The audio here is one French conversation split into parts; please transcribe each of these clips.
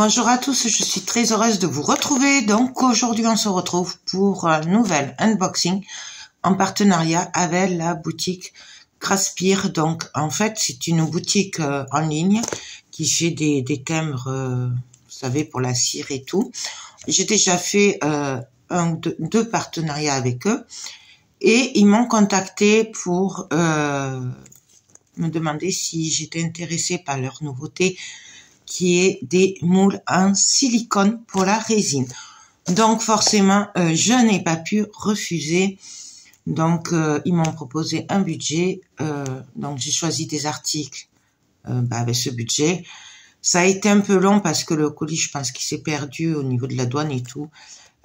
Bonjour à tous, je suis très heureuse de vous retrouver. Donc aujourd'hui on se retrouve pour un nouvel unboxing en partenariat avec la boutique Craspire. Donc en fait c'est une boutique en ligne qui fait des timbres, vous savez, pour la cire et tout. J'ai déjà fait deux partenariats avec eux et ils m'ont contacté pour me demander si j'étais intéressée par leur nouveauté, qui est des moules en silicone pour la résine. Donc forcément, je n'ai pas pu refuser. Donc ils m'ont proposé un budget. Donc j'ai choisi des articles avec ce budget. Ça a été un peu long parce que le colis, je pense qu'il s'est perdu au niveau de la douane et tout.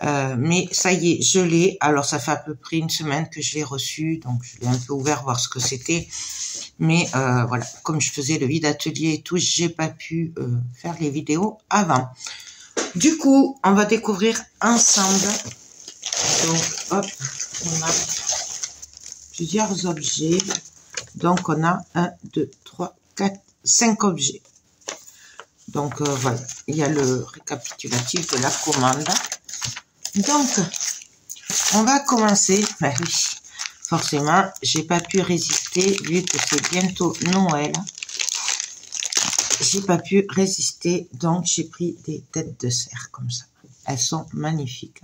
Mais ça y est, je l'ai. Alors ça fait à peu près une semaine que je l'ai reçu. Donc je l'ai un peu ouvert, voir ce que c'était. Mais voilà, comme je faisais le vide atelier et tout, j'ai pas pu faire les vidéos avant. Du coup, on va découvrir ensemble. Donc, hop, on a plusieurs objets. Donc, on a 1, 2, 3, 4, 5 objets. Donc, voilà, il y a le récapitulatif de la commande. Donc, on va commencer. Ben oui. Forcément, j'ai pas pu résister vu que c'est bientôt Noël. J'ai pas pu résister, donc j'ai pris des têtes de cerf comme ça. Elles sont magnifiques.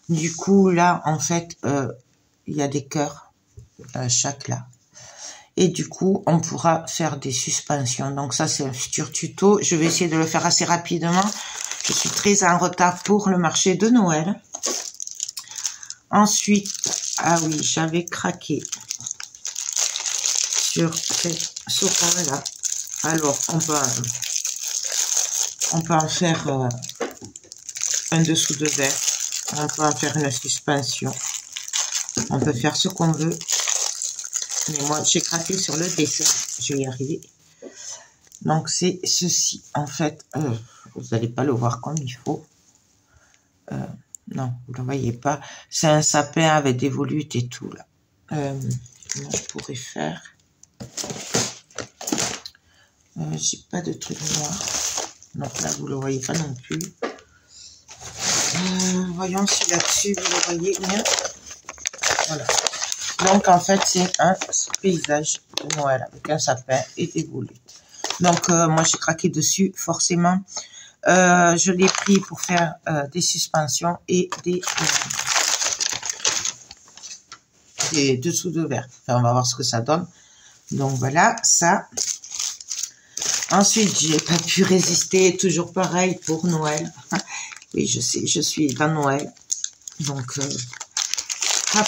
Du coup, là, en fait, il y a des cœurs chaque là. Et du coup, on pourra faire des suspensions. Donc ça, c'est un futur tuto. Je vais essayer de le faire assez rapidement. Je suis très en retard pour le marché de Noël. Ensuite, ah oui, j'avais craqué sur cette sopalin-là. Alors, on peut en faire un dessous de verre. On peut en faire une suspension. On peut faire ce qu'on veut. Mais moi, j'ai craqué sur le dessin. Je vais y arriver. Donc, c'est ceci. En fait, vous n'allez pas le voir comme il faut. Non, vous ne le voyez pas. C'est un sapin avec des volutes et tout, là. On pourrait faire... j'ai pas de truc noir. Donc là, vous ne le voyez pas non plus. Voyons si là-dessus, vous le voyez bien. Voilà. Donc, en fait, c'est un paysage de Noël avec un sapin et des volutes. Donc, moi, j'ai craqué dessus, forcément. Je l'ai pris pour faire des suspensions et des dessous de verre. Enfin, on va voir ce que ça donne. Donc voilà, ça. Ensuite, j'ai pas pu résister. Toujours pareil pour Noël. Oui, je sais, je suis dans Noël. Donc, hop.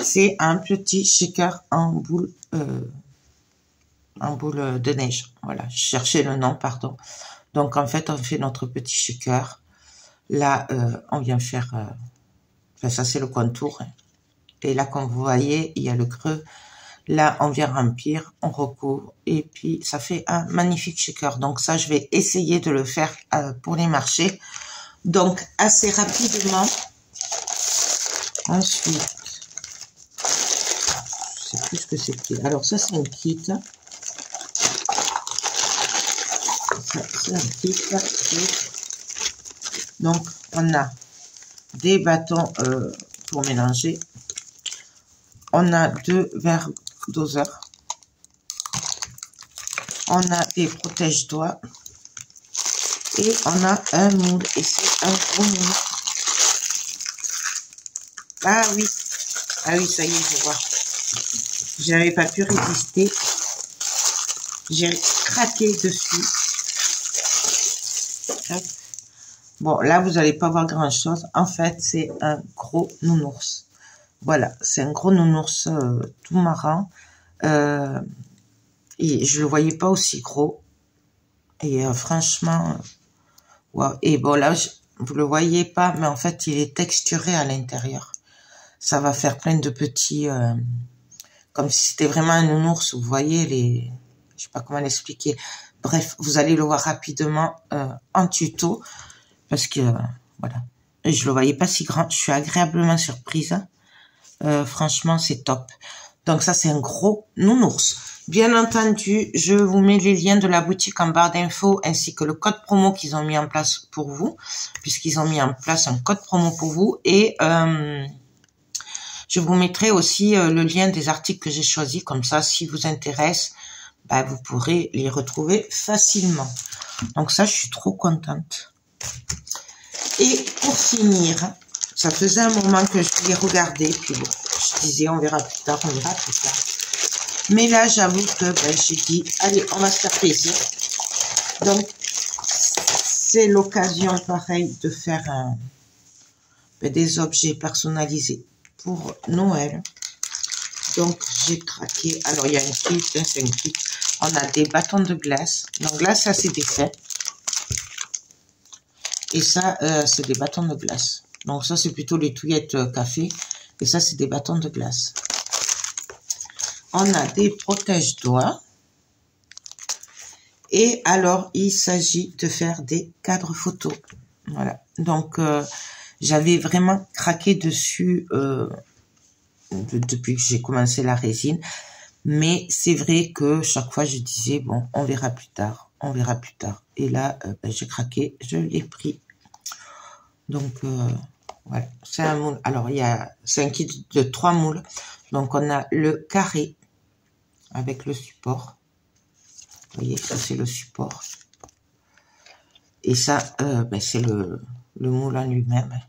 C'est un petit shaker en boule de neige. Voilà, je cherchais le nom, pardon. Donc, en fait, on fait notre petit shaker. Là, on vient faire... enfin, ça, c'est le contour. Et là, comme vous voyez, il y a le creux. Là, on vient remplir, on recouvre. Et puis, ça fait un magnifique shaker. Donc, ça, je vais essayer de le faire pour les marchés. Donc, assez rapidement. Ensuite, je sais plus ce que c'était. Alors, ça, c'est un kit. C'est un kit. Donc, on a des bâtons pour mélanger. On a 2 verres doseurs. On a des protège-doigts. Et on a un moule. Et c'est un gros moule. Ah oui. Ah oui, ça y est, je vois. Je n'avais pas pu résister. J'ai craqué dessus. Hop. Bon, là, vous n'allez pas voir grand-chose. En fait, c'est un gros nounours. Voilà, c'est un gros nounours tout marrant. Et je le voyais pas aussi gros. Et franchement, wow. Et bon, là, vous le voyez pas, mais en fait, il est texturé à l'intérieur. Ça va faire plein de petits... comme si c'était vraiment un nounours. Vous voyez les... Je sais pas comment l'expliquer. Bref, vous allez le voir rapidement en tuto. Parce que, voilà. Et je le voyais pas si grand. Je suis agréablement surprise. Franchement, c'est top. Donc ça, c'est un gros nounours. Bien entendu, je vous mets les liens de la boutique en barre d'infos ainsi que le code promo qu'ils ont mis en place pour vous, puisqu'ils ont mis en place un code promo pour vous. Et je vous mettrai aussi le lien des articles que j'ai choisis. Comme ça, si vous intéresse, bah, vous pourrez les retrouver facilement. Donc ça, je suis trop contente. Et pour finir, ça faisait un moment que je les regardais, puis bon, je disais on verra plus tard, on verra plus tard. Mais là, j'avoue que ben, j'ai dit, allez, on va se faire plaisir. Donc, c'est l'occasion, pareil, de faire des objets personnalisés pour Noël. Donc, j'ai craqué. Alors, il y a un kit, c'est un kit. On a des bâtons de glace. Donc là, ça, c'est des faits. Et ça, c'est des bâtons de glace. Donc ça, c'est plutôt les touillettes café. Et ça, c'est des bâtons de glace. On a des protège-doigts. Et alors, il s'agit de faire des cadres photos. Voilà. Donc, j'avais vraiment craqué dessus depuis que j'ai commencé la résine. Mais c'est vrai que chaque fois, je disais, bon, on verra plus tard. On verra plus tard. Et là, ben, j'ai craqué. Je l'ai pris. Donc, voilà. C'est un moule. Alors, c'est un kit de 3 moules. Donc, on a le carré avec le support. Vous voyez, ça c'est le support. Et ça, ben, c'est le moule en lui-même.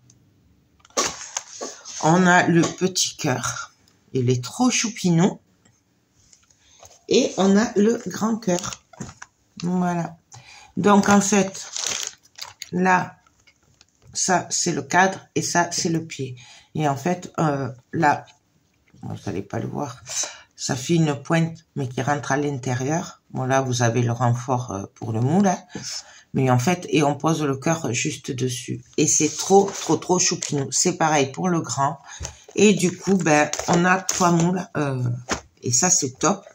On a le petit cœur. Il est trop choupinou. Et on a le grand cœur. Voilà. Donc, en fait, là, ça, c'est le cadre et ça, c'est le pied. Et en fait, là, vous n'allez pas le voir, ça fait une pointe, mais qui rentre à l'intérieur. Bon, là, vous avez le renfort pour le moule. Hein. Mais en fait, et on pose le cœur juste dessus. Et c'est trop choupinou. C'est pareil pour le grand. Et du coup, ben, on a 3 moules. Et ça, c'est top.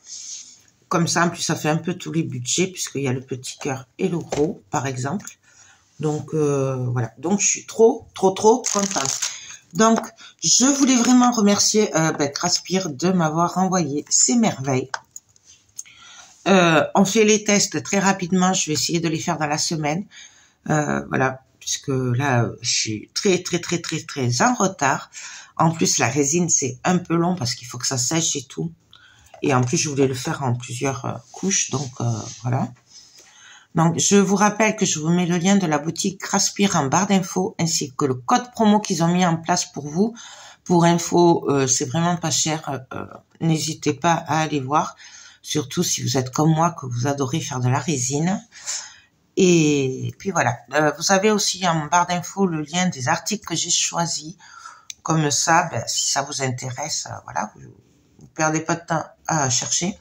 Comme ça, en plus, ça fait un peu tous les budgets, puisqu'il y a le petit cœur et le gros, par exemple. Donc, voilà. Donc, je suis trop contente. Donc, je voulais vraiment remercier Craspir de m'avoir envoyé ces merveilles. On fait les tests très rapidement. Je vais essayer de les faire dans la semaine. Voilà, puisque là, je suis très en retard. En plus, la résine, c'est un peu long parce qu'il faut que ça sèche et tout. Et en plus, je voulais le faire en plusieurs couches. Donc, voilà. Donc, je vous rappelle que je vous mets le lien de la boutique Craspir en barre d'infos, ainsi que le code promo qu'ils ont mis en place pour vous. Pour info, c'est vraiment pas cher. N'hésitez pas à aller voir. Surtout si vous êtes comme moi, que vous adorez faire de la résine. Et puis voilà. Vous avez aussi en barre d'infos le lien des articles que j'ai choisis. Comme ça, ben, si ça vous intéresse, voilà, vous perdez pas de temps à chercher.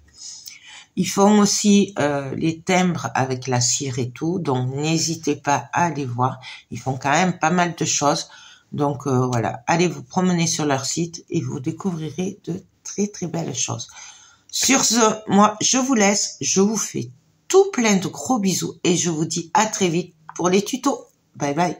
Ils font aussi les timbres avec la cire et tout, donc n'hésitez pas à aller voir. Ils font quand même pas mal de choses. Donc voilà, allez vous promener sur leur site et vous découvrirez de très belles choses. Sur ce, moi je vous laisse, je vous fais tout plein de gros bisous et je vous dis à très vite pour les tutos. Bye bye.